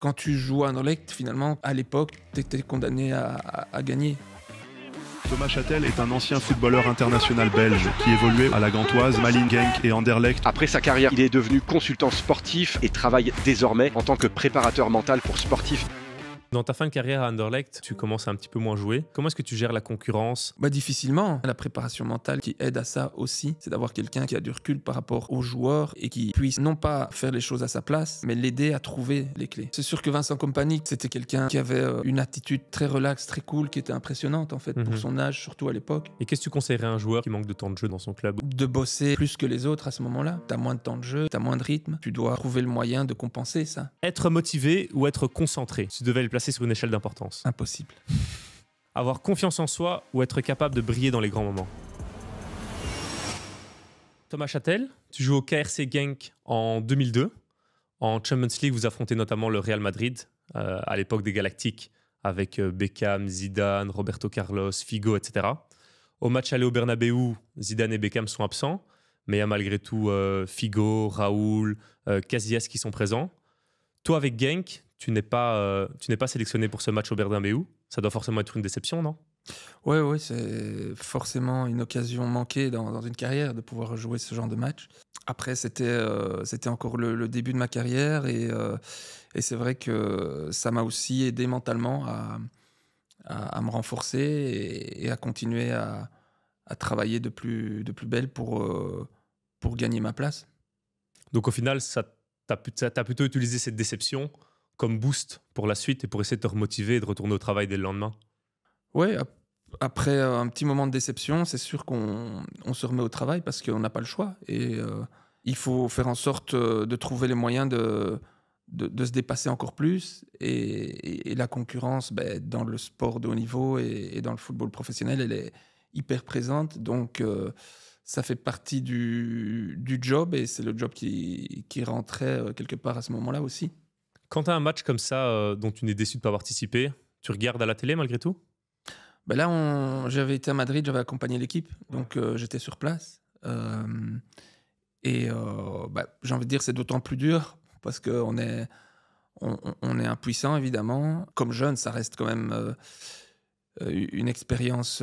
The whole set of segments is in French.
Quand tu joues à Anderlecht, finalement, à l'époque, tu étais condamné à gagner. Thomas Châtel est un ancien footballeur international belge qui évoluait à la Gantoise, Malines Genk et Anderlecht. Après sa carrière, il est devenu consultant sportif et travaille désormais en tant que préparateur mental pour sportifs. Dans ta fin de carrière à Anderlecht, tu commences à un petit peu moins jouer. Comment est-ce que tu gères la concurrence ? Difficilement. La préparation mentale qui aide à ça aussi, c'est d'avoir quelqu'un qui a du recul par rapport aux joueurs et qui puisse non pas faire les choses à sa place, mais l'aider à trouver les clés. C'est sûr que Vincent Kompany, c'était quelqu'un qui avait une attitude très relaxe, très cool, qui était impressionnante en fait pour son âge, surtout à l'époque. Et qu'est-ce que tu conseillerais à un joueur qui manque de temps de jeu dans son club ? De bosser plus que les autres à ce moment-là. T'as moins de temps de jeu, t'as moins de rythme. Tu dois trouver le moyen de compenser ça. Être motivé ou être concentré ? Tu devais le placer sur une échelle d'importance. Impossible. Avoir confiance en soi ou être capable de briller dans les grands moments. Thomas Châtel, tu joues au KRC Genk en 2002. En Champions League, vous affrontez notamment le Real Madrid, à l'époque des Galactiques, avec Beckham, Zidane, Roberto Carlos, Figo, etc. Au match aller au Bernabéu, Zidane et Beckham sont absents, mais il y a malgré tout Figo, Raoul, Casillas qui sont présents. Toi, avec Genk, tu n'es pas sélectionné pour ce match au Bernabéu. Ça doit forcément être une déception, non ? Ouais, c'est forcément une occasion manquée dans une carrière de pouvoir jouer ce genre de match. Après, c'était encore le début de ma carrière et c'est vrai que ça m'a aussi aidé mentalement à me renforcer et à continuer à travailler de plus belle pour gagner ma place. Donc au final, t'as plutôt utilisé cette déception comme boost pour la suite et pour essayer de te remotiver et de retourner au travail dès le lendemain. Ouais, après un petit moment de déception, c'est sûr qu'on se remet au travail parce qu'on n'a pas le choix. Et il faut faire en sorte de trouver les moyens de se dépasser encore plus. Et la concurrence, dans le sport de haut niveau et dans le football professionnel, elle est hyper présente. Donc, ça fait partie du job et c'est le job qui rentrait quelque part à ce moment-là aussi. Quand tu as un match comme ça dont tu n'es déçu de ne pas participer, tu regardes à la télé malgré tout ? Là, j'avais été à Madrid, j'avais accompagné l'équipe, donc j'étais sur place. J'ai envie de dire c'est d'autant plus dur parce qu'on est impuissant, évidemment. Comme jeune, ça reste quand même une expérience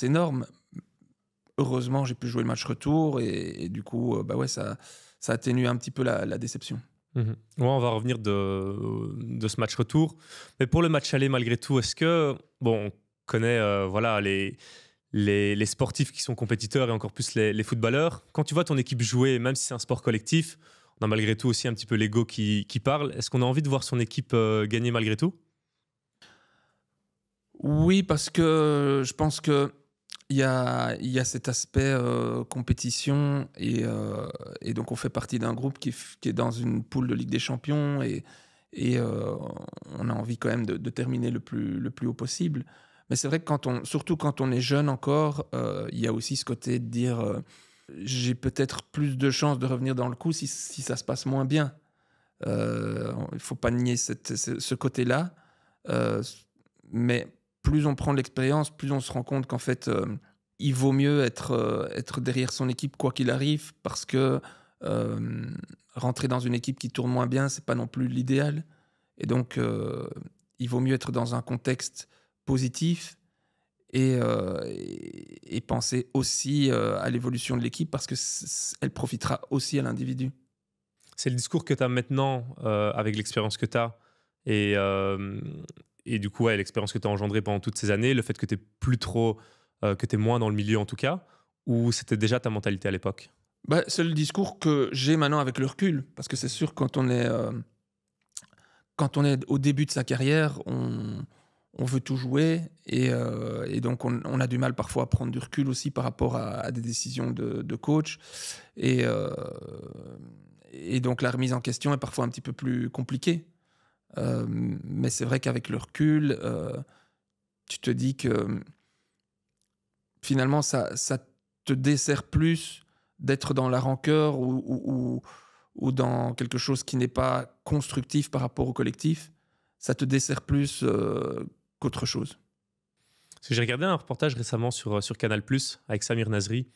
énorme. Heureusement, j'ai pu jouer le match retour et du coup, ça atténue un petit peu la déception. Ouais, on va revenir de ce match retour. Mais pour le match aller, malgré tout, est-ce que... Bon, on connaît les sportifs qui sont compétiteurs et encore plus les footballeurs. Quand tu vois ton équipe jouer, même si c'est un sport collectif, on a malgré tout aussi un petit peu l'ego qui parle. Est-ce qu'on a envie de voir son équipe gagner malgré tout ? Oui, parce que je pense que il y a cet aspect compétition et donc on fait partie d'un groupe qui est dans une poule de Ligue des Champions et on a envie quand même de terminer le plus haut possible. Mais c'est vrai que surtout quand on est jeune encore, il y a aussi ce côté de dire j'ai peut-être plus de chances de revenir dans le coup si ça se passe moins bien. Il ne faut pas nier ce côté-là. Mais plus on prend de l'expérience, plus on se rend compte qu'en fait, il vaut mieux être derrière son équipe quoi qu'il arrive, parce que rentrer dans une équipe qui tourne moins bien, c'est pas non plus l'idéal. Et donc, il vaut mieux être dans un contexte positif et penser aussi à l'évolution de l'équipe, parce qu'elle profitera aussi à l'individu. C'est le discours que tu as maintenant avec l'expérience que tu as et du coup, l'expérience que tu as engendrée pendant toutes ces années, le fait que tu es moins dans le milieu en tout cas, ou c'était déjà ta mentalité à l'époque ? C'est le discours que j'ai maintenant avec le recul, parce que c'est sûr quand on est au début de sa carrière, on veut tout jouer et donc on a du mal parfois à prendre du recul aussi par rapport à des décisions de coach et donc la remise en question est parfois un petit peu plus compliquée. Mais c'est vrai qu'avec le recul, tu te dis que finalement, ça te dessert plus d'être dans la rancœur ou dans quelque chose qui n'est pas constructif par rapport au collectif. Ça te dessert plus qu'autre chose. Parce que j'ai regardé un reportage récemment sur Canal+, avec Samir Nasri,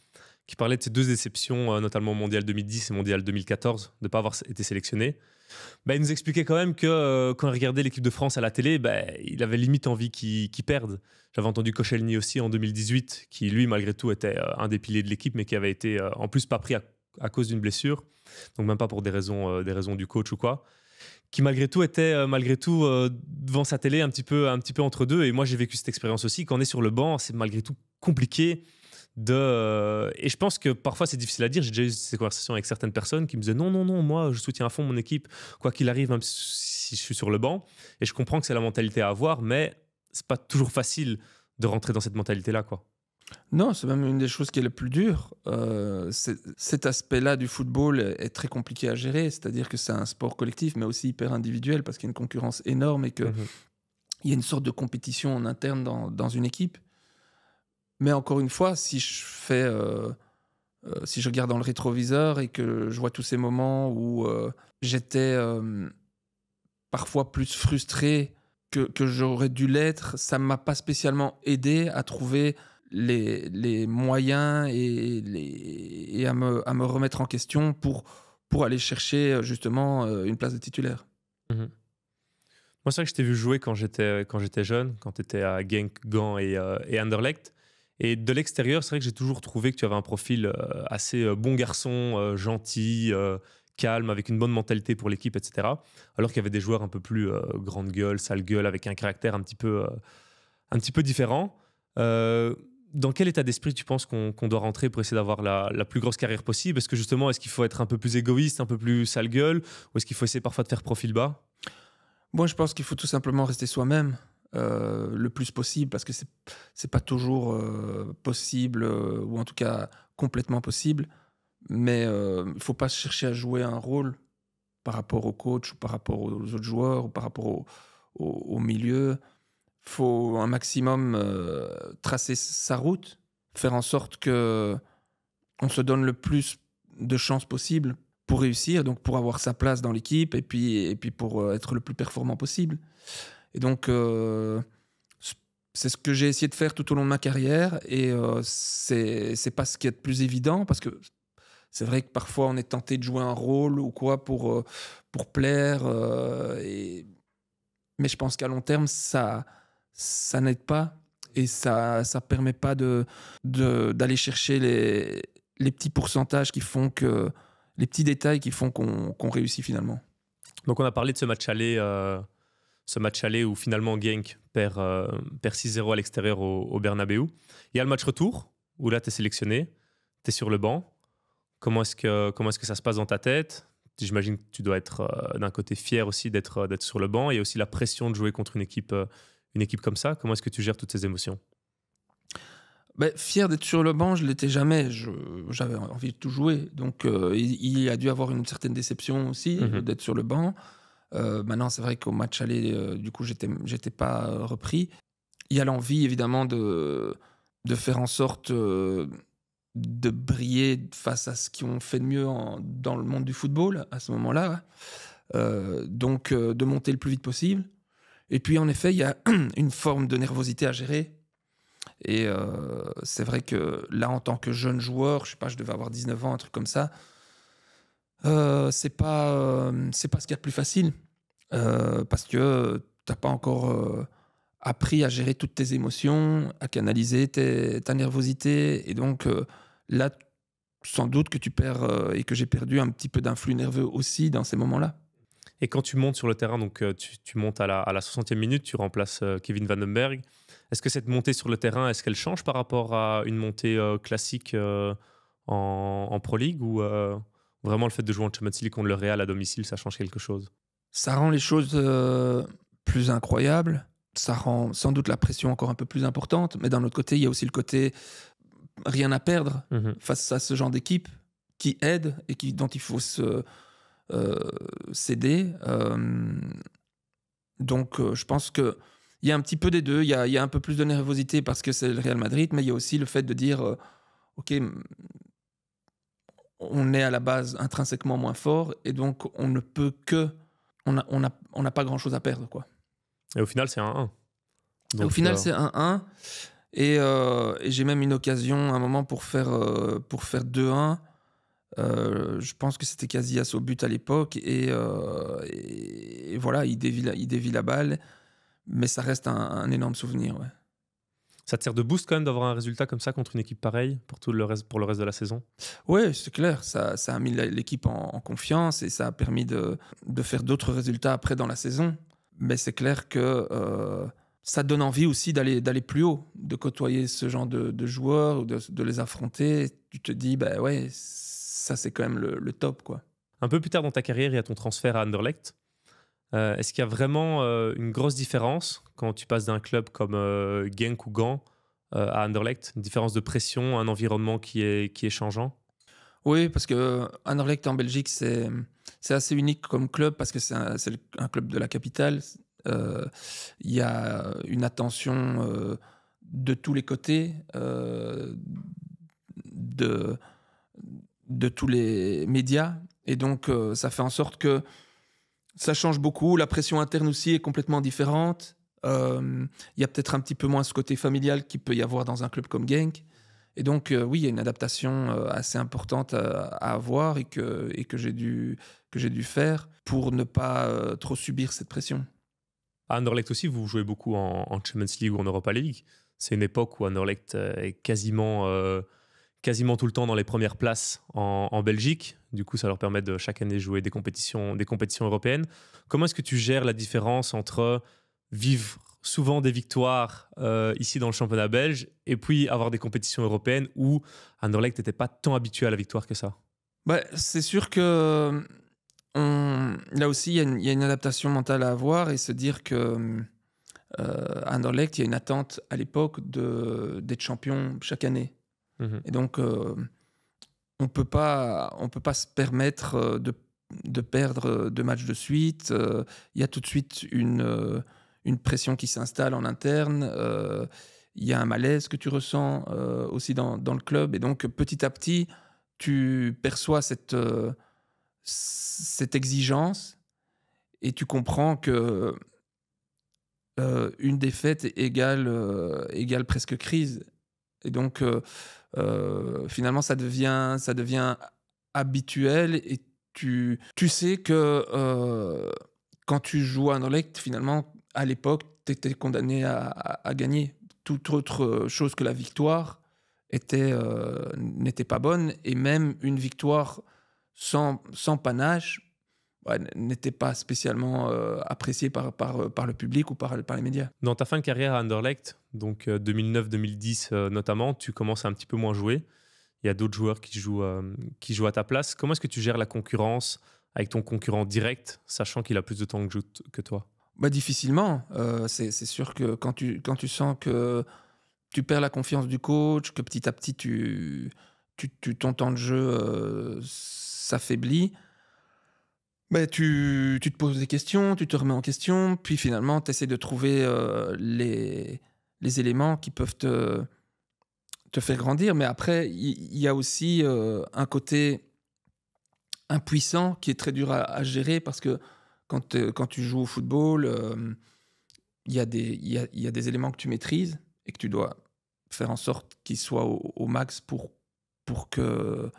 qui parlait de ces deux déceptions, notamment au Mondial 2010 et Mondial 2014, de ne pas avoir été sélectionné. Il nous expliquait quand même que quand il regardait l'équipe de France à la télé, il avait limite envie qu'ils perdent. J'avais entendu Koscielny aussi en 2018, qui lui, malgré tout, était un des piliers de l'équipe, mais qui avait été en plus pas pris à cause d'une blessure, donc même pas pour des raisons du coach ou quoi, qui malgré tout était devant sa télé un petit peu entre deux. Et moi, j'ai vécu cette expérience aussi. Quand on est sur le banc, c'est malgré tout compliqué. Et je pense que parfois c'est difficile à dire. J'ai déjà eu ces conversations avec certaines personnes qui me disaient non, moi je soutiens à fond mon équipe, quoi qu'il arrive, même si je suis sur le banc. Et je comprends que c'est la mentalité à avoir, mais c'est pas toujours facile de rentrer dans cette mentalité-là, quoi. Non, c'est même une des choses qui est le plus dur. Cet aspect-là du football est très compliqué à gérer, c'est-à-dire que c'est un sport collectif, mais aussi hyper individuel, parce qu'il y a une concurrence énorme et qu'il y a une sorte de compétition en interne dans une équipe. Mais encore une fois, si je regarde dans le rétroviseur et que je vois tous ces moments où j'étais parfois plus frustré que j'aurais dû l'être, ça ne m'a pas spécialement aidé à trouver les moyens et à me remettre en question pour aller chercher justement une place de titulaire. Moi, c'est vrai que je t'ai vu jouer quand j'étais jeune, quand tu étais à Genk, Gand et Anderlecht. Et de l'extérieur, c'est vrai que j'ai toujours trouvé que tu avais un profil assez bon garçon, gentil, calme, avec une bonne mentalité pour l'équipe, etc. Alors qu'il y avait des joueurs un peu plus grande gueule, sale gueule, avec un caractère un petit peu différent. Dans quel état d'esprit tu penses qu'on doit rentrer pour essayer d'avoir la plus grosse carrière possible? Est-ce qu'il faut être un peu plus égoïste, un peu plus sale gueule, ou est-ce qu'il faut essayer parfois de faire profil bas? Moi, je pense qu'il faut tout simplement rester soi-même. Le plus possible, parce que c'est pas toujours possible, ou en tout cas complètement possible, mais il faut pas chercher à jouer un rôle par rapport au coach ou par rapport aux autres joueurs ou par rapport au milieu. Faut un maximum tracer sa route, faire en sorte que on se donne le plus de chances possible pour réussir, donc pour avoir sa place dans l'équipe et puis pour être le plus performant possible. Et donc, c'est ce que j'ai essayé de faire tout au long de ma carrière. Et c'est pas ce qui est le plus évident, parce que c'est vrai que parfois on est tenté de jouer un rôle ou quoi pour plaire. Mais je pense qu'à long terme, ça n'aide pas. Et ça permet pas d'aller chercher les petits pourcentages qui font que... les petits détails qui font qu'on réussit finalement. Donc on a parlé de ce match aller où finalement Genk perd 6-0 à l'extérieur au Bernabéu. Il y a le match retour où là tu es sélectionné, tu es sur le banc. Comment est-ce que ça se passe dans ta tête? J'imagine que tu dois être d'un côté fier aussi d'être sur le banc, et aussi la pression de jouer contre une équipe comme ça. Comment est-ce que tu gères toutes ces émotions? Fier d'être sur le banc, je ne l'étais jamais. J'avais envie de tout jouer. Donc il a dû avoir une certaine déception aussi d'être sur le banc. Maintenant, c'est vrai qu'au match aller, du coup, j'étais pas repris. Il y a l'envie, évidemment, de faire en sorte de briller face à ce qu'ils ont fait de mieux dans le monde du football à ce moment-là. Donc, de monter le plus vite possible. Et puis, en effet, il y a une forme de nervosité à gérer. Et c'est vrai que là, en tant que jeune joueur, je sais pas, je devais avoir 19 ans, un truc comme ça. C'est pas ce qu'il y a de plus facile, parce que t'as pas encore appris à gérer toutes tes émotions, à canaliser ta nervosité, et donc là, sans doute que tu perds et que j'ai perdu un petit peu d'influx nerveux aussi dans ces moments-là. Et quand tu montes sur le terrain, donc tu montes à la 60e minute, tu remplaces Kevin Vandenberg. Est-ce que cette montée sur le terrain, est-ce qu'elle change par rapport à une montée classique en Pro League, ou vraiment le fait de jouer en Champions League contre le Real à domicile, ça change quelque chose? Ça rend les choses plus incroyables. Ça rend sans doute la pression encore un peu plus importante. Mais d'un autre côté, il y a aussi le côté rien à perdre face à ce genre d'équipe qui aide et dont il faut s'aider. Donc, je pense qu'il y a un petit peu des deux. Il y a un peu plus de nervosité parce que c'est le Real Madrid, mais il y a aussi le fait de dire OK, on est à la base intrinsèquement moins fort, et donc on ne peut que... On n'a pas grand-chose à perdre, quoi. Et au final, c'est 1-1. Au final, c'est 1-1. Et j'ai même une occasion, un moment, pour faire 2-1. Je pense que c'était Casillas au but à l'époque et voilà, il dévie la balle, mais ça reste un énorme souvenir. Ouais. Ça te sert de boost quand même d'avoir un résultat comme ça contre une équipe pareille pour le reste de la saison? Ouais, c'est clair, ça a mis l'équipe en confiance et ça a permis de faire d'autres résultats après dans la saison. Mais c'est clair que ça donne envie aussi d'aller plus haut, de côtoyer ce genre de joueurs ou de les affronter. Tu te dis, bah ouais, ça c'est quand même le top, quoi. Un peu plus tard dans ta carrière, il y a ton transfert à Anderlecht. Est-ce qu'il y a vraiment une grosse différence quand tu passes d'un club comme Genk ou Gand à Anderlecht? Une différence de pression, un environnement qui est changeant? Oui, parce que Anderlecht en Belgique, c'est assez unique comme club parce que c'est un club de la capitale. Il y a une attention de tous les côtés, de tous les médias. Et donc, ça fait en sorte que ça change beaucoup. La pression interne aussi est complètement différente. Il y a peut-être un petit peu moins ce côté familial qu'il peut y avoir dans un club comme Genk. Et donc, oui, il y a une adaptation assez importante à avoir et que j'ai dû faire pour ne pas trop subir cette pression. À Anderlecht aussi, vous jouez beaucoup en Champions League ou en Europa League. C'est une époque où Anderlecht est quasiment tout le temps dans les premières places en Belgique. Du coup, ça leur permet de chaque année jouer des compétitions européennes. Comment est-ce que tu gères la différence entre vivre souvent des victoires ici dans le championnat belge et puis avoir des compétitions européennes où Anderlecht n'était pas tant habitué à la victoire que ça? C'est sûr que là aussi, il y a une adaptation mentale à avoir et se dire que à Anderlecht, il y a une attente à l'époque d'être champion chaque année. Et donc, on peut pas se permettre de perdre 2 matchs de suite. Il y a tout de suite une pression qui s'installe en interne. Il y a un malaise que tu ressens aussi dans le club. Et donc, petit à petit, tu perçois cette exigence et tu comprends que une défaite égale presque crise. Et donc, finalement, ça devient habituel et tu sais que quand tu joues à Anderlecht, finalement, à l'époque, tu étais condamné à gagner. Toute autre chose que la victoire n'était pas bonne et même une victoire sans panache n'était pas spécialement appréciée par le public ou par les médias. Dans ta fin de carrière à Anderlecht, donc 2009-2010 notamment, tu commences à un petit peu moins jouer. Il y a d'autres joueurs qui jouent à ta place. Comment est-ce que tu gères la concurrence avec ton concurrent direct, sachant qu'il a plus de temps que toi? Difficilement. C'est sûr que quand tu sens que tu perds la confiance du coach, que petit à petit ton temps de jeu s'affaiblit, tu te poses des questions, tu te remets en question, puis finalement tu essaies de trouver les éléments qui peuvent te faire grandir. Mais après, il y a aussi un côté impuissant qui est très dur à gérer parce que quand tu joues au football, il y a des éléments que tu maîtrises et que tu dois faire en sorte qu'ils soient au max pour que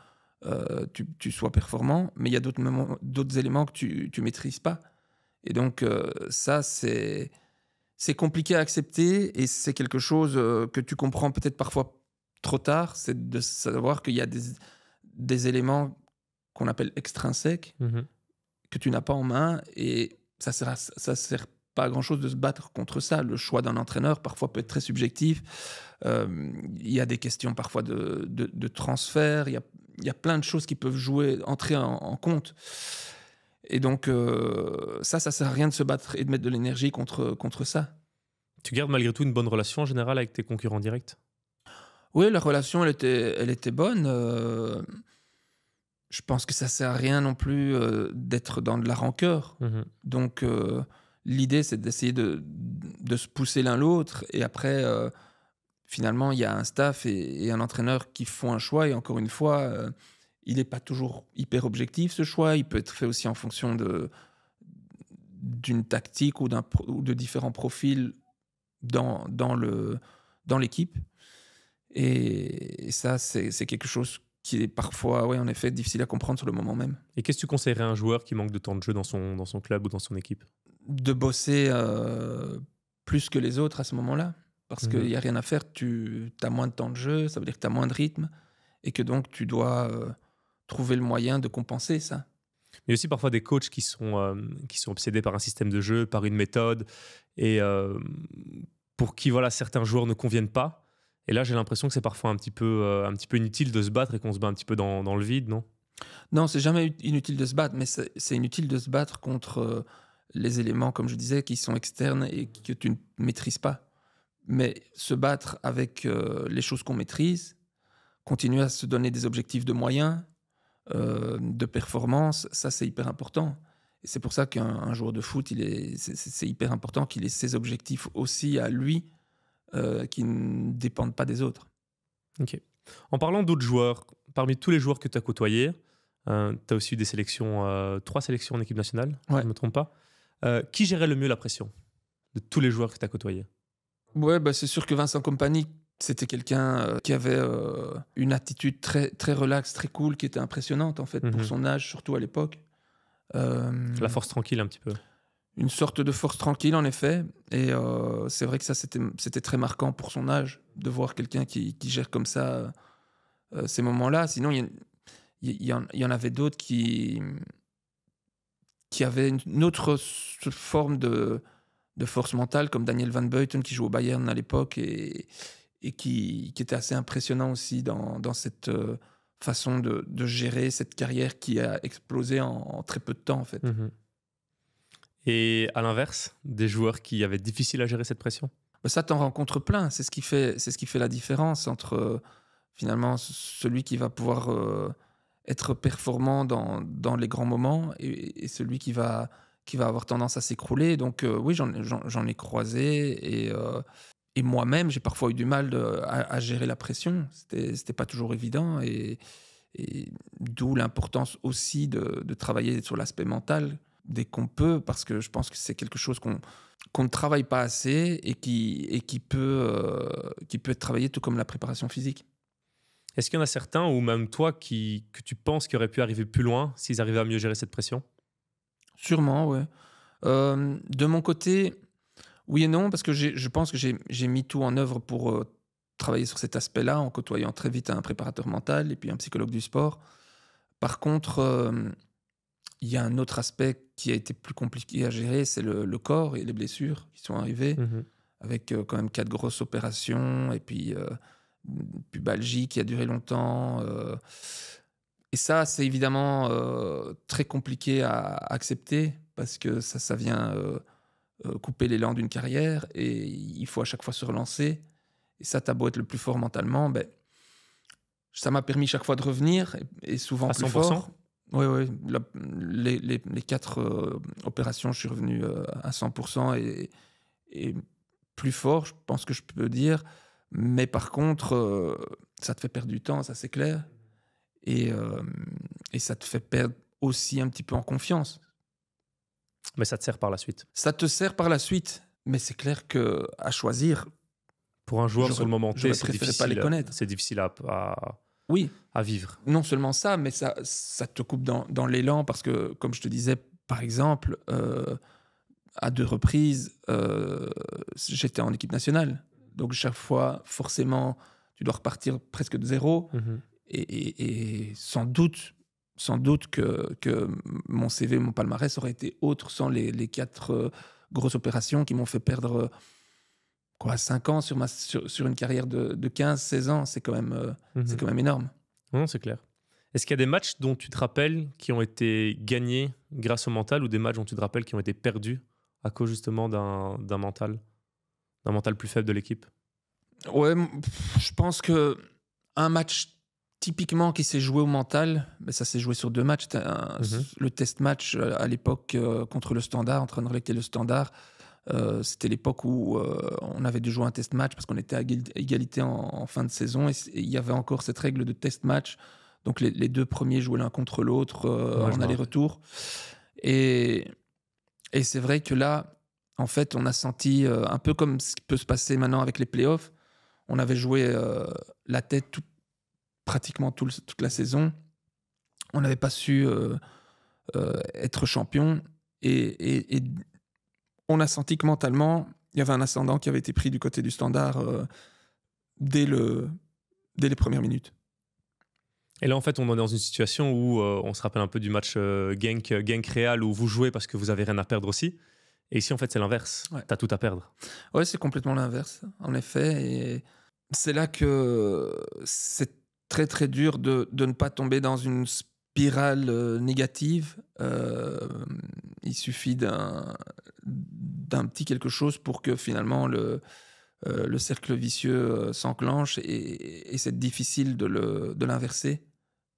tu sois performant. Mais il y a d'autres éléments que tu maîtrises pas. Et donc, ça, c'est compliqué à accepter et c'est quelque chose que tu comprends peut-être parfois trop tard. C'est de savoir qu'il y a des éléments qu'on appelle extrinsèques que tu n'as pas en main et ça sert pas à grand-chose de se battre contre ça. Le choix d'un entraîneur parfois peut être très subjectif. Il y a des questions parfois de transfert. Il y a plein de choses qui peuvent entrer en compte. Et donc ça sert à rien de se battre et de mettre de l'énergie contre ça. Tu gardes malgré tout une bonne relation en général avec tes concurrents directs? Oui, la relation elle était bonne. Je pense que ça sert à rien non plus d'être dans de la rancœur. Donc l'idée, c'est d'essayer de se pousser l'un l'autre. Et après, finalement, il y a un staff et un entraîneur qui font un choix. Et encore une fois, il n'est pas toujours hyper objectif, ce choix. Il peut être fait aussi en fonction d'une tactique ou de différents profils dans l'équipe. Et ça, c'est quelque chose qui est parfois, en effet, difficile à comprendre sur le moment même. Et qu'est-ce que tu conseillerais à un joueur qui manque de temps de jeu dans son club ou dans son équipe? De bosser plus que les autres à ce moment-là. Parce qu'il n'y a rien à faire, tu as moins de temps de jeu, ça veut dire que tu as moins de rythme, et que donc tu dois trouver le moyen de compenser ça. Il y a aussi parfois des coachs qui sont obsédés par un système de jeu, par une méthode, et pour qui certains joueurs ne conviennent pas. Et là, j'ai l'impression que c'est parfois un petit peu inutile de se battre et qu'on se bat un petit peu dans le vide, non? Non, c'est jamais inutile de se battre, mais c'est inutile de se battre contre les éléments, comme je disais, qui sont externes et que tu ne maîtrises pas. Mais se battre avec les choses qu'on maîtrise, continuer à se donner des objectifs de moyens, de performance, ça c'est hyper important. Et c'est pour ça qu'un joueur de foot, c'est hyper important qu'il ait ses objectifs aussi à lui, qui ne dépendent pas des autres. Ok. En parlant d'autres joueurs, parmi tous les joueurs que tu as côtoyés, tu as aussi eu des sélections, 3 sélections en équipe nationale, si je ne me trompe pas. Qui gérait le mieux la pression de tous les joueurs que tu as côtoyés? Ouais, c'est sûr que Vincent Kompany, c'était quelqu'un qui avait une attitude très, très relaxe, très cool, qui était impressionnante en fait, pour son âge, surtout à l'époque. La force tranquille un petit peu. Une sorte de force tranquille en effet. Et c'est vrai que ça, c'était très marquant pour son âge, de voir quelqu'un qui gère comme ça ces moments-là. Sinon, il y en avait d'autres qui avaient une autre forme de force mentale, comme Daniel Van Buiten qui joue au Bayern à l'époque et qui était assez impressionnant aussi dans cette façon de gérer cette carrière qui a explosé en très peu de temps en fait. Et à l'inverse, des joueurs qui avaient difficile à gérer cette pression? Ça, t'en rencontres plein. C'est ce qui fait la différence entre finalement celui qui va pouvoir être performant dans les grands moments et celui qui va avoir tendance à s'écrouler. Donc oui, j'en ai croisé et moi-même, j'ai parfois eu du mal à gérer la pression. C'était pas toujours évident et d'où l'importance aussi de travailler sur l'aspect mental dès qu'on peut, parce que je pense que c'est quelque chose qu'on ne travaille pas assez et qui peut être travaillé tout comme la préparation physique. Est-ce qu'il y en a certains, ou même toi, que tu penses qu'ils auraient pu arriver plus loin s'ils arrivaient à mieux gérer cette pression? Sûrement, ouais. De mon côté, oui et non, parce que je pense que j'ai mis tout en œuvre pour travailler sur cet aspect-là, en côtoyant très vite un préparateur mental et puis un psychologue du sport. Par contre, il y a un autre aspect qui a été plus compliqué à gérer, c'est le corps et les blessures qui sont arrivées, avec quand même 4 grosses opérations, et puis pubalgie qui a duré longtemps. Et ça, c'est évidemment très compliqué à accepter, parce que ça vient couper l'élan d'une carrière, et il faut à chaque fois se relancer. Et ça, t'as beau être le plus fort mentalement, ça m'a permis chaque fois de revenir, et souvent à plus 100%? fort. Oui. Les 4 opérations, je suis revenu à 100% et plus fort, je pense que je peux dire. Mais par contre, ça te fait perdre du temps, ça c'est clair. Et ça te fait perdre aussi un petit peu en confiance. Mais ça te sert par la suite. Ça te sert par la suite, mais c'est clair qu'à choisir, pour un joueur sur le moment T, c'est difficile, pas les connaître. C'est difficile oui, à vivre. Non seulement ça, mais ça te coupe dans l'élan, parce que, comme je te disais, par exemple, à 2 reprises, j'étais en équipe nationale. Donc chaque fois, forcément, tu dois repartir presque de zéro. Et sans doute que mon CV, mon palmarès aurait été autre sans les 4 grosses opérations qui m'ont fait perdre 5 ans sur une carrière de 15-16 ans. C'est quand même énorme. Non, c'est clair. Est-ce qu'il y a des matchs dont tu te rappelles qui ont été gagnés grâce au mental, ou des matchs dont tu te rappelles qui ont été perdus à cause justement d'un mental plus faible de l'équipe? Ouais, je pense qu'un match typiquement qui s'est joué au mental, ça s'est joué sur 2 matchs. Le test match à l'époque contre le Standard, entre Anderlecht et le Standard, c'était l'époque où on avait dû jouer un test match parce qu'on était à égalité en fin de saison, et il y avait encore cette règle de test match. Donc les 2 premiers jouaient l'un contre l'autre en aller-retour. Et c'est vrai que là, en fait, on a senti un peu comme ce qui peut se passer maintenant avec les playoffs. On avait joué la tête pratiquement toute la saison. On n'avait pas su être champion. Et on a senti que mentalement, il y avait un ascendant qui avait été pris du côté du Standard dès les premières minutes. Et là, en fait, on est dans une situation où on se rappelle un peu du match Genk-Real où vous jouez parce que vous avez rien à perdre aussi. Et ici, en fait, c'est l'inverse. Ouais. T'as tout à perdre. Ouais, c'est complètement l'inverse, en effet. Et c'est là que c'est très, très dur de ne pas tomber dans une spirale négative. Il suffit d'un petit quelque chose pour que finalement le cercle vicieux s'enclenche et c'est difficile de l'inverser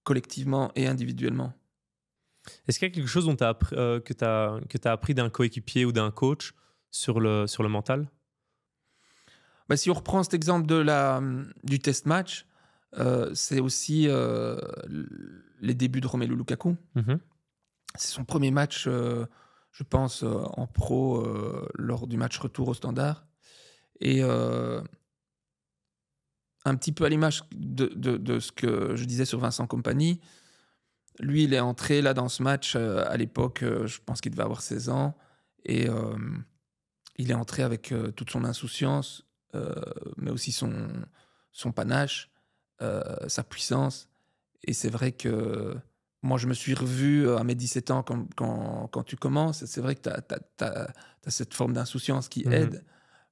collectivement et individuellement. Est-ce qu'il y a quelque chose dont que tu as appris d'un coéquipier ou d'un coach sur le mental? Bah, si on reprend cet exemple du test match, c'est aussi les débuts de Romelu Lukaku. Mm-hmm. C'est son premier match, je pense, en pro lors du match retour au Standard. Et un petit peu à l'image de ce que je disais sur Vincent Kompany, lui, il est entré là dans ce match à l'époque, je pense qu'il devait avoir 16 ans, et il est entré avec toute son insouciance, mais aussi son panache, sa puissance. Et c'est vrai que moi, je me suis revu à mes 17 ans quand tu commences. C'est vrai que tu as cette forme d'insouciance qui aide,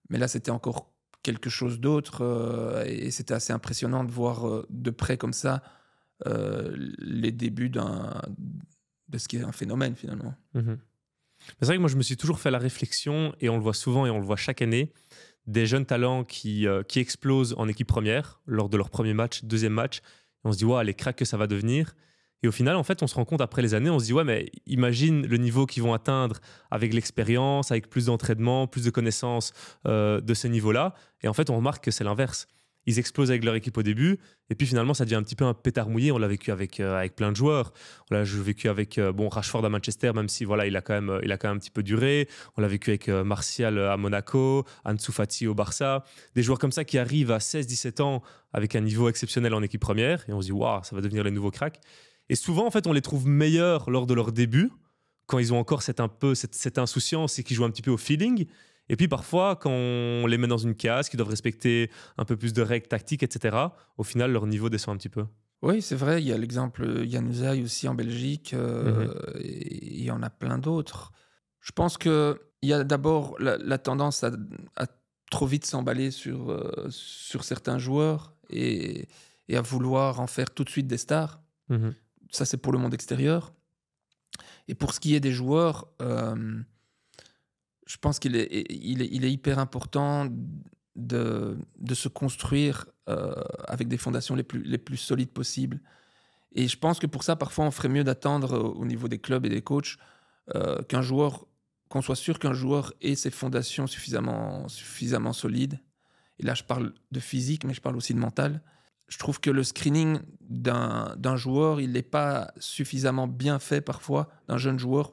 mais là, c'était encore quelque chose d'autre, et c'était assez impressionnant de voir de près comme ça les débuts de ce qui est un phénomène finalement. Mm-hmm. C'est vrai que moi je me suis toujours fait la réflexion, et on le voit souvent et on le voit chaque année, des jeunes talents qui explosent en équipe première lors de leur premier match, deuxième match, et on se dit ouais, les cracks que ça va devenir. Et au final, en fait, on se rend compte après les années, on se dit ouais, mais imagine le niveau qu'ils vont atteindre avec l'expérience, avec plus d'entraînement, plus de connaissances de ce niveau-là. Et en fait, on remarque que c'est l'inverse. Ils explosent avec leur équipe au début, et puis finalement, ça devient un petit peu un pétard mouillé. On l'a vécu avec plein de joueurs. On l'a vécu avec Rashford à Manchester, même si voilà, il a quand même un petit peu duré. On l'a vécu avec Martial à Monaco, Ansu Fati au Barça. Des joueurs comme ça qui arrivent à 16-17 ans avec un niveau exceptionnel en équipe première, et on se dit waouh, ça va devenir les nouveaux cracks. Et souvent, en fait, on les trouve meilleurs lors de leur début, quand ils ont encore cette insouciance et qu'ils jouent un petit peu au feeling. Et puis parfois, quand on les met dans une case, qu'ils doivent respecter un peu plus de règles tactiques, etc., au final, leur niveau descend un petit peu. Oui, c'est vrai. Il y a l'exemple Januzaj aussi en Belgique. Et il y en a plein d'autres. Je pense qu'il y a d'abord la tendance à trop vite s'emballer sur certains joueurs et à vouloir en faire tout de suite des stars. Mm-hmm. Ça, c'est pour le monde extérieur. Et pour ce qui est des joueurs... je pense qu'il est hyper important de se construire avec des fondations les plus solides possibles. Et je pense que pour ça, parfois, on ferait mieux d'attendre au niveau des clubs et des coachs qu'on soit sûr qu'un joueur ait ses fondations suffisamment solides. Et là, je parle de physique, mais je parle aussi de mental. Je trouve que le screening d'un joueur, il n'est pas suffisamment bien fait parfois, d'un jeune joueur,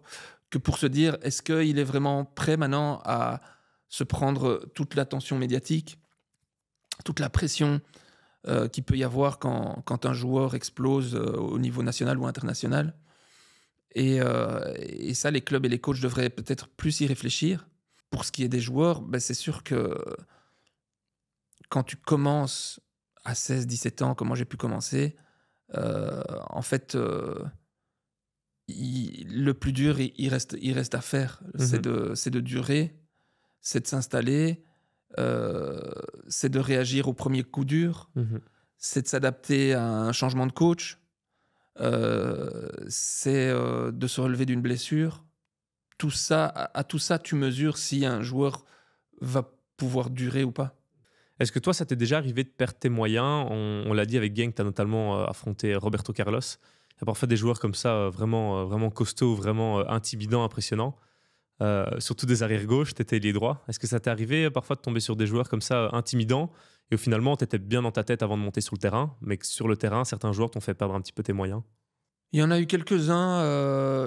que pour se dire, est-ce qu'il est vraiment prêt maintenant à se prendre toute l'attention médiatique, toute la pression qu'il peut y avoir quand un joueur explose au niveau national ou international. Et ça, les clubs et les coachs devraient peut-être plus y réfléchir. Pour ce qui est des joueurs, ben c'est sûr que quand tu commences à 16-17 ans, comme moi j'ai pu commencer, en fait... le plus dur, il reste à faire. C'est de durer, c'est de s'installer, c'est de réagir au premier coup dur, c'est de s'adapter à un changement de coach, c'est de se relever d'une blessure. Tout ça, à tout ça, tu mesures si un joueur va pouvoir durer ou pas. Est-ce que toi, ça t'est déjà arrivé de perdre tes moyens? On l'a dit avec Genk, tu as notamment affronté Roberto Carlos. Il y a parfois des joueurs comme ça, vraiment costauds, vraiment intimidants, impressionnants. Surtout des arrières-gauches, tu étais ailier droit. Est-ce que ça t'est arrivé parfois de tomber sur des joueurs comme ça, intimidants, et finalement, tu étais bien dans ta tête avant de monter sur le terrain, mais que sur le terrain, certains joueurs t'ont fait perdre un petit peu tes moyens? Il y en a eu quelques-uns.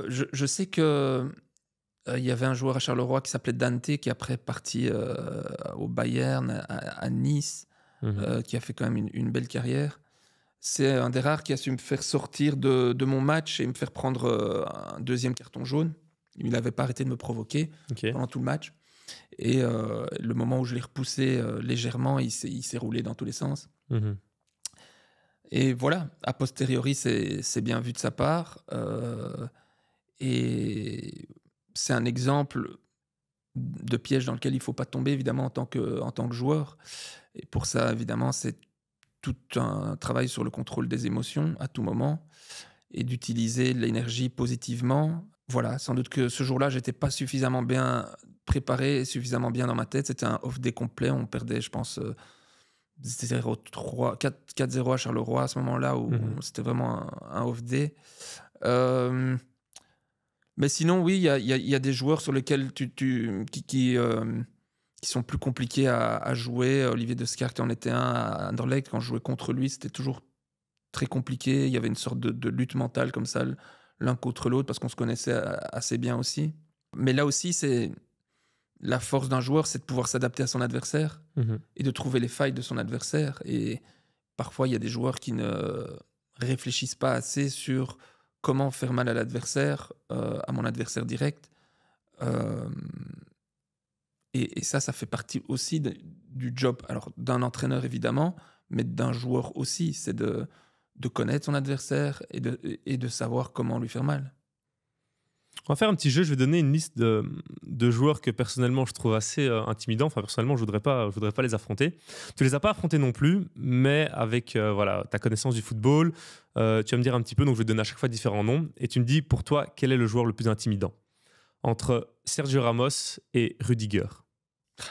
Je sais que il y avait un joueur à Charleroi qui s'appelait Dante, qui après parti au Bayern, à Nice, qui a fait quand même une belle carrière. c'est un des rares qui a su me faire sortir de mon match et me faire prendre un deuxième carton jaune. Il n'avait pas arrêté de me provoquer pendant tout le match. Et le moment où je l'ai repoussé légèrement, il s'est roulé dans tous les sens. Et voilà, a posteriori, c'est bien vu de sa part. Et c'est un exemple de piège dans lequel il ne faut pas tomber, évidemment, en tant que joueur. Et pour ça, évidemment, c'est tout un travail sur le contrôle des émotions à tout moment et d'utiliser l'énergie positivement. Voilà, sans doute que ce jour-là, je n'étais pas suffisamment bien préparé et suffisamment bien dans ma tête. C'était un off-day complet. On perdait, je pense, 4-0 à Charleroi à ce moment-là, où c'était vraiment un off-day. Mais sinon, oui, il y a des joueurs sur lesquels qui sont plus compliqués à jouer. Olivier De Schaert en était un à Anderlecht. Quand je jouais contre lui, c'était toujours très compliqué. Il y avait une sorte de lutte mentale comme ça, l'un contre l'autre, parce qu'on se connaissait assez bien aussi. Mais là aussi, c'est la force d'un joueur, c'est de pouvoir s'adapter à son adversaire et de trouver les failles de son adversaire. Et parfois, il y a des joueurs qui ne réfléchissent pas assez sur comment faire mal à l'adversaire, à mon adversaire direct. Et ça fait partie aussi du job, alors d'un entraîneur évidemment, mais d'un joueur aussi. C'est de connaître son adversaire et de savoir comment lui faire mal. On va faire un petit jeu. Je vais donner une liste de joueurs que personnellement je trouve assez intimidants. Enfin, personnellement, je voudrais pas les affronter. Tu les as pas affrontés non plus, mais avec ta connaissance du football, tu vas me dire un petit peu. Donc, je vais te donner à chaque fois différents noms et tu me dis pour toi quel est le joueur le plus intimidant entre Sergio Ramos et Rudiger.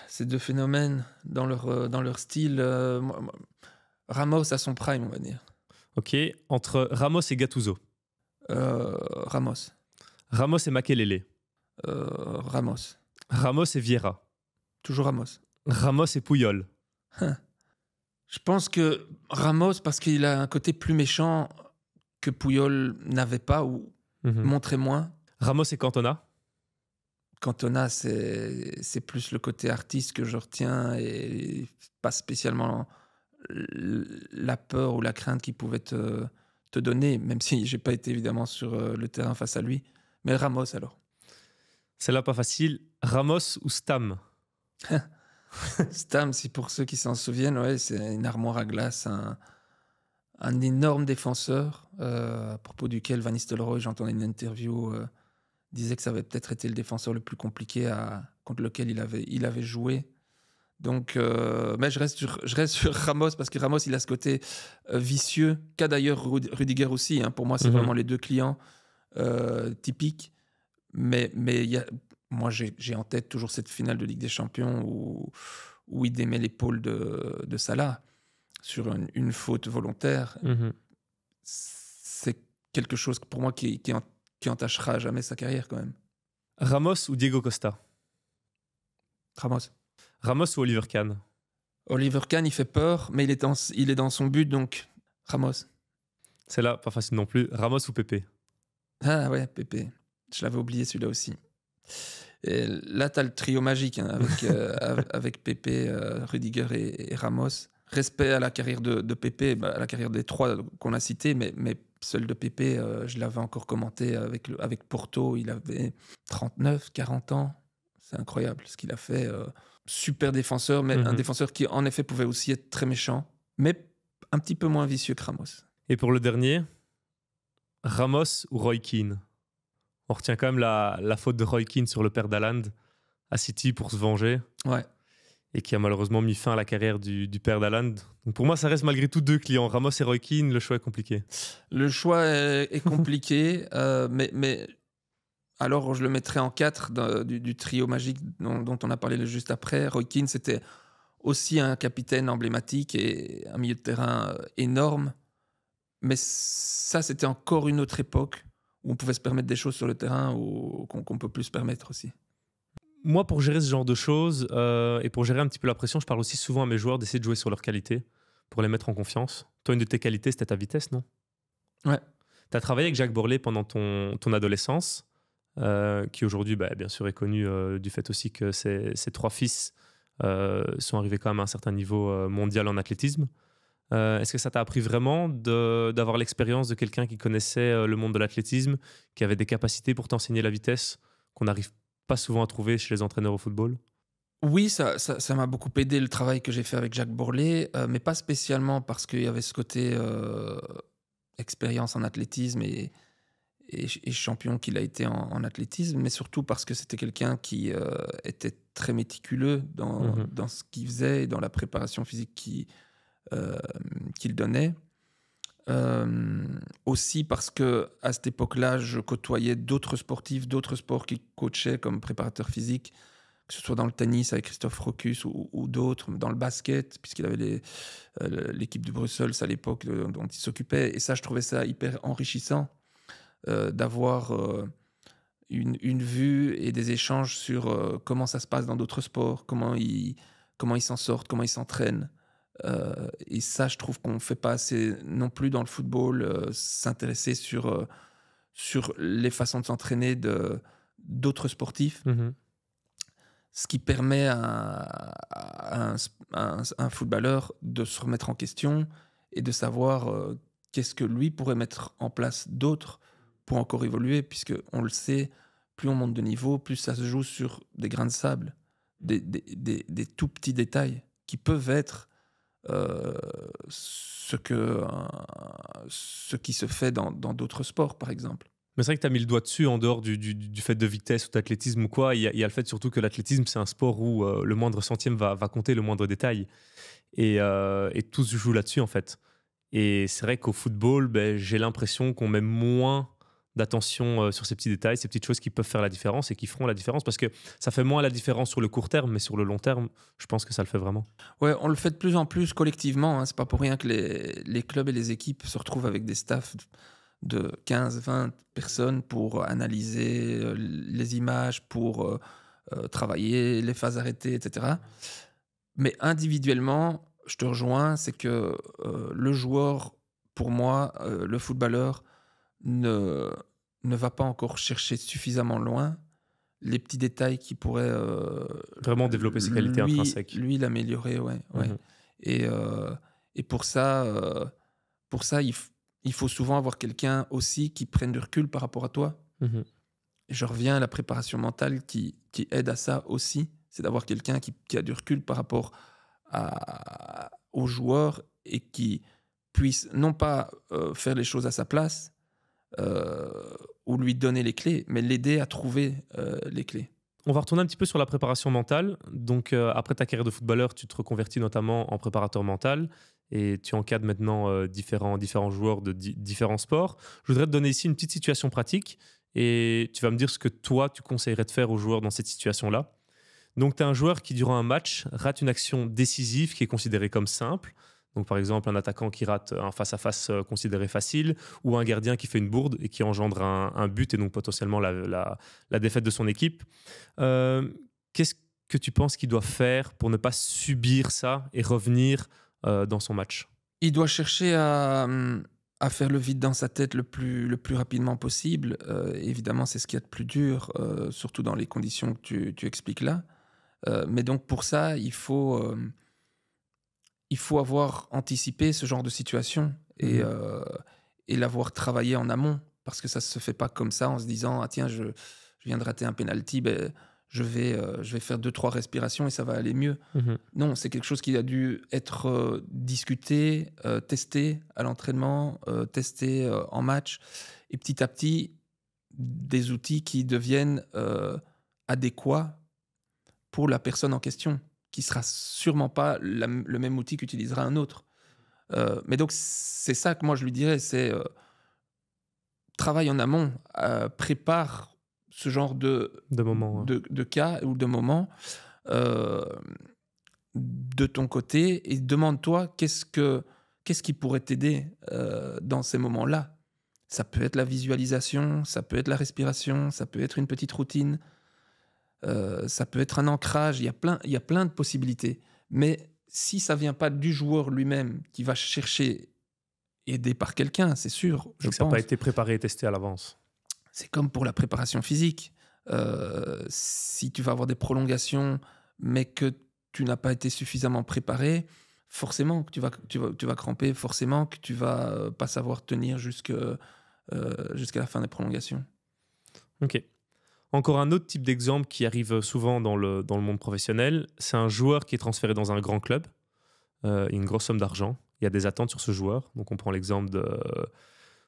Ces deux phénomènes dans leur style. Ramos à son prime, on va dire. Ok. Entre Ramos et Gattuso. Ramos. Ramos et Makelele. Ramos. Ramos et Vieira. Toujours Ramos. Ramos et Puyol. Je pense que Ramos, parce qu'il a un côté plus méchant que Puyol n'avait pas ou montrait moins. Ramos et Cantona. Cantona, c'est plus le côté artiste que je retiens et pas spécialement la peur ou la crainte qu'il pouvait te donner, même si j'ai pas été évidemment sur le terrain face à lui. Mais Ramos alors. Celle-là pas facile. Ramos ou Stam. Stam, si pour ceux qui s'en souviennent, ouais, c'est une armoire à glace, un énorme défenseur à propos duquel Van Nistelrooy, j'entendais une interview, disait que ça avait peut-être été le défenseur le plus compliqué contre lequel il avait joué. Donc, mais je reste sur Ramos parce que Ramos, il a ce côté vicieux, qu'a d'ailleurs Rudiger aussi. Hein. Pour moi, c'est vraiment les deux clients typiques. Mais moi, j'ai en tête toujours cette finale de Ligue des Champions où il démet l'épaule de Salah sur une faute volontaire. C'est quelque chose pour moi qui entachera jamais sa carrière quand même. Ramos ou Diego Costa. Ramos. Ramos ou Oliver Kahn. Oliver Kahn, il fait peur, mais il est dans son but, donc Ramos. Celle-là, pas facile non plus. Ramos ou Pepe. Ah ouais, Pepe. Je l'avais oublié celui-là aussi. Et là, tu as le trio magique hein, avec Pepe, Rudiger et Ramos. Respect à la carrière de Pepe, à la carrière des trois qu'on a cités, mais seul de Pepe, je l'avais encore commenté avec Porto. Il avait 39, 40 ans. C'est incroyable ce qu'il a fait. Super défenseur, mais un défenseur qui, en effet, pouvait aussi être très méchant, mais un petit peu moins vicieux que Ramos. Et pour le dernier, Ramos ou Roy Keane. On retient quand même la faute de Roy Keane sur le père d'Haaland à City pour se venger. Ouais. Et qui a malheureusement mis fin à la carrière du père d'Haaland. Donc pour moi, ça reste malgré tout deux clients. Ramos et Roy Keane, le choix est compliqué. Le choix est compliqué, mais alors je le mettrais en 4 du trio magique dont on a parlé juste après. Roy Keane, c'était aussi un capitaine emblématique et un milieu de terrain énorme. Mais ça, c'était encore une autre époque où on pouvait se permettre des choses sur le terrain ou qu'on peut plus se permettre aussi. Moi, pour gérer ce genre de choses et pour gérer un petit peu la pression, je parle aussi souvent à mes joueurs d'essayer de jouer sur leur qualité pour les mettre en confiance. Toi, une de tes qualités, c'était ta vitesse, non? Ouais. Tu as travaillé avec Jacques Borlée pendant ton adolescence, qui aujourd'hui, bien sûr, est connu du fait aussi que ses trois fils sont arrivés quand même à un certain niveau mondial en athlétisme. Est-ce que ça t'a appris vraiment d'avoir l'expérience de quelqu'un qui connaissait le monde de l'athlétisme, qui avait des capacités pour t'enseigner la vitesse qu'on n'arrive pas souvent à trouver chez les entraîneurs au football? Oui, ça m'a beaucoup aidé le travail que j'ai fait avec Jacques Bourlet, mais pas spécialement parce qu'il y avait ce côté expérience en athlétisme et champion qu'il a été en athlétisme, mais surtout parce que c'était quelqu'un qui était très méticuleux dans ce qu'il faisait et dans la préparation physique qu'il donnait. Aussi parce que à cette époque-là, je côtoyais d'autres sportifs, d'autres sports qui coachaient comme préparateur physique, que ce soit dans le tennis avec Christophe Rocus ou d'autres, dans le basket, puisqu'il avait l'équipe de Bruxelles à l'époque dont il s'occupait. Et ça, je trouvais ça hyper enrichissant d'avoir une vue et des échanges sur comment ça se passe dans d'autres sports, comment ils s'en sortent, comment ils s'entraînent. Et ça, je trouve qu'on ne fait pas assez non plus dans le football, s'intéresser sur les façons de s'entraîner d'autres sportifs. Ce qui permet à un footballeur de se remettre en question et de savoir qu'est-ce que lui pourrait mettre en place d'autre pour encore évoluer, puisqu'on le sait, plus on monte de niveau, plus ça se joue sur des grains de sable, des tout petits détails qui peuvent être ce qui se fait dans d'autres sports, par exemple. Mais c'est vrai que tu as mis le doigt dessus, en dehors du fait de vitesse ou d'athlétisme ou quoi. Il y a le fait surtout que l'athlétisme, c'est un sport où le moindre centième va compter, le moindre détail. Et tout se joue là-dessus, en fait. Et c'est vrai qu'au football, j'ai l'impression qu'on met moins d'attention sur ces petits détails, ces petites choses qui peuvent faire la différence et qui feront la différence, parce que ça fait moins la différence sur le court terme, mais sur le long terme, je pense que ça le fait vraiment. Ouais, on le fait de plus en plus collectivement, hein. C'est pas pour rien que les clubs et les équipes se retrouvent avec des staffs de 15-20 personnes pour analyser les images, pour travailler les phases arrêtées, etc. Mais individuellement, je te rejoins, c'est que le joueur, pour moi, le footballeur, ne va pas encore chercher suffisamment loin les petits détails qui pourraient vraiment développer ses qualités intrinsèques. Lui, l'améliorer, ouais. Et pour ça, il faut souvent avoir quelqu'un aussi qui prenne du recul par rapport à toi. Et je reviens à la préparation mentale qui aide à ça aussi. C'est d'avoir quelqu'un qui a du recul par rapport aux joueurs et qui puisse non pas faire les choses à sa place ou lui donner les clés, mais l'aider à trouver les clés. On va retourner un petit peu sur la préparation mentale. Donc, après ta carrière de footballeur, tu te reconvertis notamment en préparateur mental et tu encadres maintenant différents joueurs de différents sports. Je voudrais te donner ici une petite situation pratique et tu vas me dire ce que toi, tu conseillerais de faire aux joueurs dans cette situation-là. Donc, tu as un joueur qui, durant un match, rate une action décisive qui est considérée comme simple. Donc, par exemple, un attaquant qui rate un face-à-face considéré facile, ou un gardien qui fait une bourde et qui engendre un but et donc potentiellement la défaite de son équipe. Qu'est-ce que tu penses qu'il doit faire pour ne pas subir ça et revenir dans son match? Il doit chercher à faire le vide dans sa tête le plus rapidement possible. Évidemment, c'est ce qu'il y a de plus dur, surtout dans les conditions que tu expliques là. Mais donc, pour ça, il faut avoir anticipé ce genre de situation et l'avoir travaillé en amont, parce que ça ne se fait pas comme ça en se disant « Ah tiens, je viens de rater un penalty, je vais faire 2-3 respirations et ça va aller mieux. » Non, c'est quelque chose qui a dû être discuté, testé à l'entraînement, testé en match, et petit à petit, des outils qui deviennent adéquats pour la personne en question, qui ne sera sûrement pas le même outil qu'utilisera un autre. Mais donc, c'est ça que moi je lui dirais, c'est travaille en amont, prépare ce genre de cas ou de moments de ton côté et demande-toi qu'est-ce qui pourrait t'aider dans ces moments-là. Ça peut être la visualisation, ça peut être la respiration, ça peut être une petite routine, ça peut être un ancrage, il y a plein de possibilités. Mais si ça ne vient pas du joueur lui-même qui va chercher aidé par quelqu'un, c'est sûr. Donc ça n'a pas été préparé et testé à l'avance. C'est comme pour la préparation physique. Si tu vas avoir des prolongations, mais que tu n'as pas été suffisamment préparé, forcément que tu vas cramper, forcément que tu vas pas savoir tenir jusqu'à la fin des prolongations. Ok. Encore un autre type d'exemple qui arrive souvent dans le monde professionnel, c'est un joueur qui est transféré dans un grand club, une grosse somme d'argent. Il y a des attentes sur ce joueur. Donc on prend l'exemple de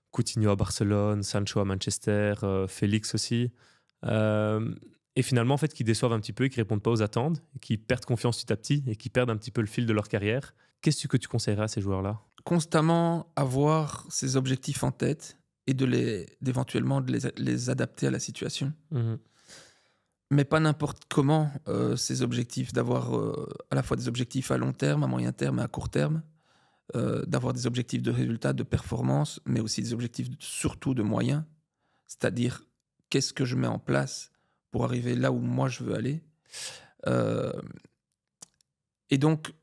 Coutinho à Barcelone, Sancho à Manchester, Félix aussi. Et finalement, en fait, qui déçoivent un petit peu et qui ne répondent pas aux attentes, et qui perdent confiance petit à petit et qui perdent un petit peu le fil de leur carrière. Qu'est-ce que tu conseillerais à ces joueurs-là? Constamment avoir ces objectifs en tête et d'éventuellement les adapter à la situation. Mais pas n'importe comment ces objectifs, d'avoir à la fois des objectifs à long terme, à moyen terme et à court terme, d'avoir des objectifs de résultats, de performance, mais aussi des objectifs surtout de moyens, c'est-à-dire qu'est-ce que je mets en place pour arriver là où moi je veux aller. Et donc,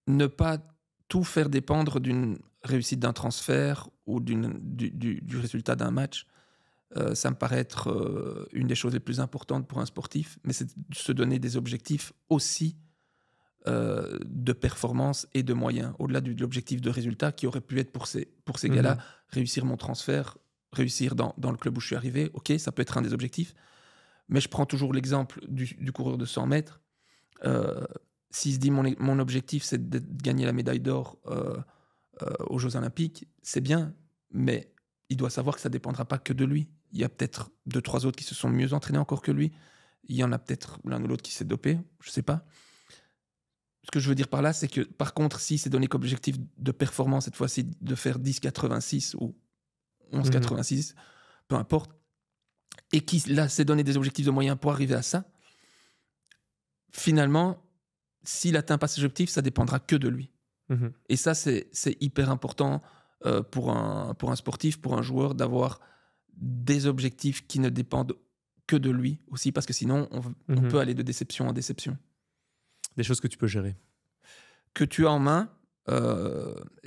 ne pas tout faire dépendre d'une réussite d'un transfert ou du résultat d'un match. Ça me paraît être une des choses les plus importantes pour un sportif, mais c'est de se donner des objectifs aussi de performance et de moyens, au-delà de l'objectif de résultat qui aurait pu être pour ces gars-là, réussir mon transfert, réussir dans le club où je suis arrivé. Ok, ça peut être un des objectifs, mais je prends toujours l'exemple du coureur de 100 mètres. S'il se dit mon objectif c'est de gagner la médaille d'or aux Jeux Olympiques, c'est bien, mais il doit savoir que ça ne dépendra pas que de lui. Il y a peut-être 2-3 autres qui se sont mieux entraînés encore que lui. Il y en a peut-être l'un ou l'autre qui s'est dopé, je ne sais pas. Ce que je veux dire par là, c'est que par contre, si c'est donné comme objectif de performance, cette fois-ci, de faire 10,86 ou 11,86, peu importe, et qui là s'est donné des objectifs de moyens pour arriver à ça, finalement, s'il n'atteint pas ses objectifs, ça dépendra que de lui. Et ça, c'est hyper important pour un sportif, pour un joueur, d'avoir des objectifs qui ne dépendent que de lui aussi, parce que sinon, on peut aller de déception en déception. Des choses que tu peux gérer. Que tu as en main,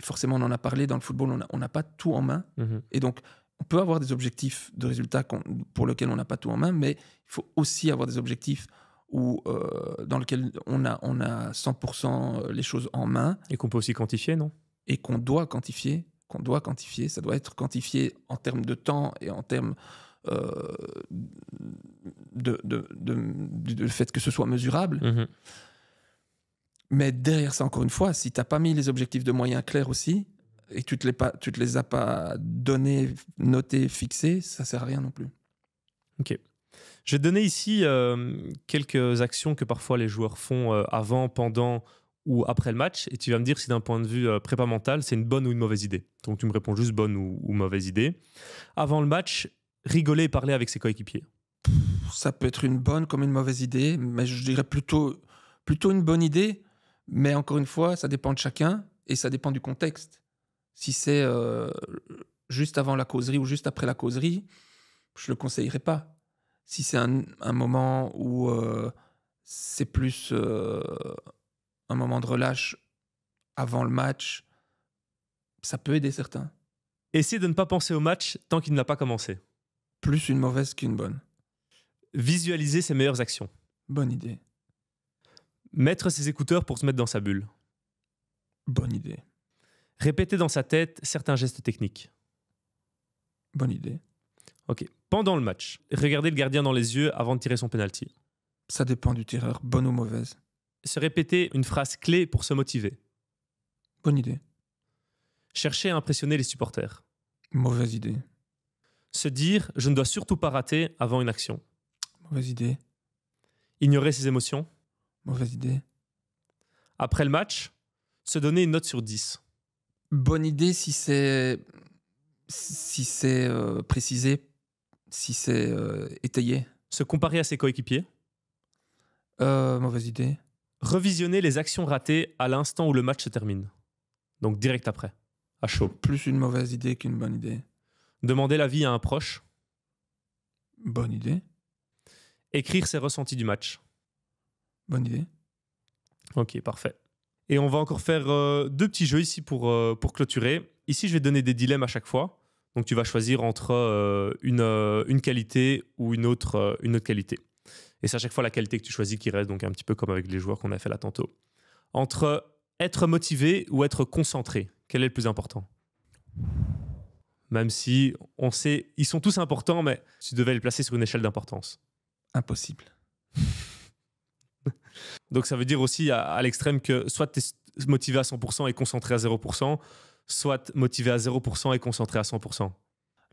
forcément on en a parlé, dans le football, on n'a pas tout en main. Et donc, on peut avoir des objectifs de résultats pour lesquels on n'a pas tout en main, mais il faut aussi avoir des objectifs dans lesquels on a 100% les choses en main. Et qu'on peut aussi quantifier, non? Et qu'on doit quantifier. Ça doit être quantifié en termes de temps et en termes de fait que ce soit mesurable. Mais derrière ça, encore une fois, si tu n'as pas mis les objectifs de moyens clairs aussi, et que tu te les as pas donnés, notés, fixés, ça ne sert à rien non plus. Ok. Je vais te donner ici quelques actions que parfois les joueurs font avant, pendant ou après le match, et tu vas me dire si d'un point de vue prépa mental, c'est une bonne ou une mauvaise idée. Donc tu me réponds juste bonne ou mauvaise idée. Avant le match, rigoler et parler avec ses coéquipiers. Ça peut être une bonne comme une mauvaise idée, mais je dirais plutôt une bonne idée. Mais encore une fois, ça dépend de chacun et ça dépend du contexte. Si c'est juste avant la causerie ou juste après la causerie, je ne le conseillerais pas. Si c'est un moment où c'est plus un moment de relâche avant le match, ça peut aider certains. Essayer de ne pas penser au match tant qu'il n'a pas commencé. Plus une mauvaise qu'une bonne. Visualiser ses meilleures actions. Bonne idée. Mettre ses écouteurs pour se mettre dans sa bulle. Bonne idée. Répéter dans sa tête certains gestes techniques. Bonne idée. Ok. Pendant le match, regarder le gardien dans les yeux avant de tirer son penalty. Ça dépend du tireur, bonne ou mauvaise. Se répéter une phrase clé pour se motiver. Bonne idée. Chercher à impressionner les supporters. Mauvaise idée. Se dire « je ne dois surtout pas rater avant une action ». Mauvaise idée. Ignorer ses émotions. Mauvaise idée. Après le match, se donner une note sur 10. Bonne idée si c'est précisé, si c'est étayé. Se comparer à ses coéquipiers. Mauvaise idée. Revisionner les actions ratées à l'instant où le match se termine. Donc direct après, à chaud. Plus une mauvaise idée qu'une bonne idée. Demander l'avis à un proche. Bonne idée. Écrire ses ressentis du match. Bonne idée. Ok, parfait. Et on va encore faire 2 petits jeux ici pour clôturer. Ici, je vais te donner des dilemmes à chaque fois. Donc, tu vas choisir entre une qualité ou une autre qualité. Et c'est à chaque fois la qualité que tu choisis qui reste, donc un petit peu comme avec les joueurs qu'on a fait là tantôt. Entre Être motivé ou être concentré? Quel est le plus important? Même si on sait, ils sont tous importants, mais tu devais les placer sur une échelle d'importance. Impossible. Donc ça veut dire aussi à l'extrême que soit tu es motivé à 100% et concentré à 0%, soit motivé à 0% et concentré à 100%.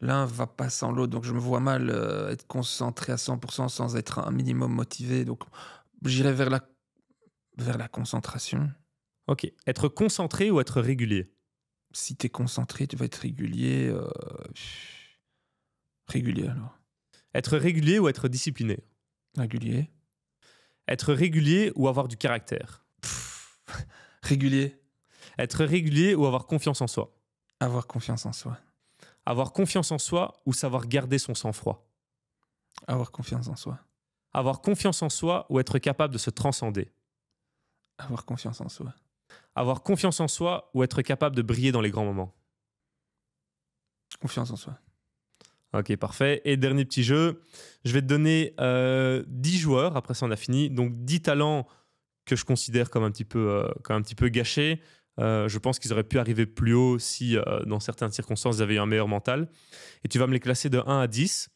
L'un va pas sans l'autre, donc je me vois mal être concentré à 100% sans être un minimum motivé. Donc j'irai vers la concentration. Ok. Être concentré ou être régulier? Si tu es concentré, tu vas être régulier. Régulier alors. Être régulier ou être discipliné? Régulier. Être régulier ou avoir du caractère? Régulier. Être régulier ou avoir confiance en soi? Avoir confiance en soi. Avoir confiance en soi ou savoir garder son sang-froid? Avoir confiance en soi. Avoir confiance en soi ou être capable de se transcender? Avoir confiance en soi. Avoir confiance en soi ou être capable de briller dans les grands moments? Confiance en soi. Ok, parfait. Et dernier petit jeu, je vais te donner 10 joueurs, après ça on a fini, donc 10 talents que je considère comme un petit peu gâchés. Je pense qu'ils auraient pu arriver plus haut si, dans certaines circonstances, ils avaient eu un meilleur mental. Et tu vas me les classer de 1 à 10,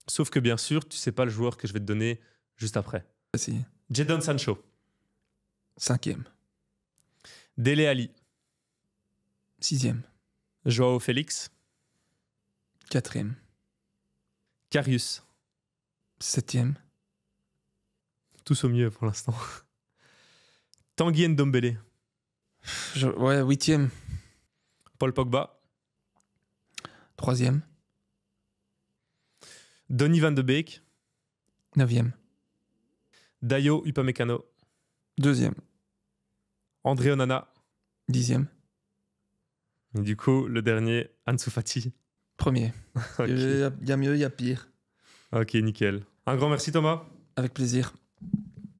sauf que bien sûr, tu ne sais pas le joueur que je vais te donner juste après. Si. Jadon Sancho. 5e. Dele Alli. 6e. Joao Félix. 4e. Karius. 7e. Tous au mieux pour l'instant. Tanguy Ndombele. Ouais, 8e. Paul Pogba. 3e. Donny van de Beek. 9e. Dayo Upamecano. 2e. André Onana. 10e. Et du coup, le dernier, Ansu Fati. 1er. Ok. Il y a mieux, il y a pire. Ok, nickel. Un grand merci Thomas. Avec plaisir.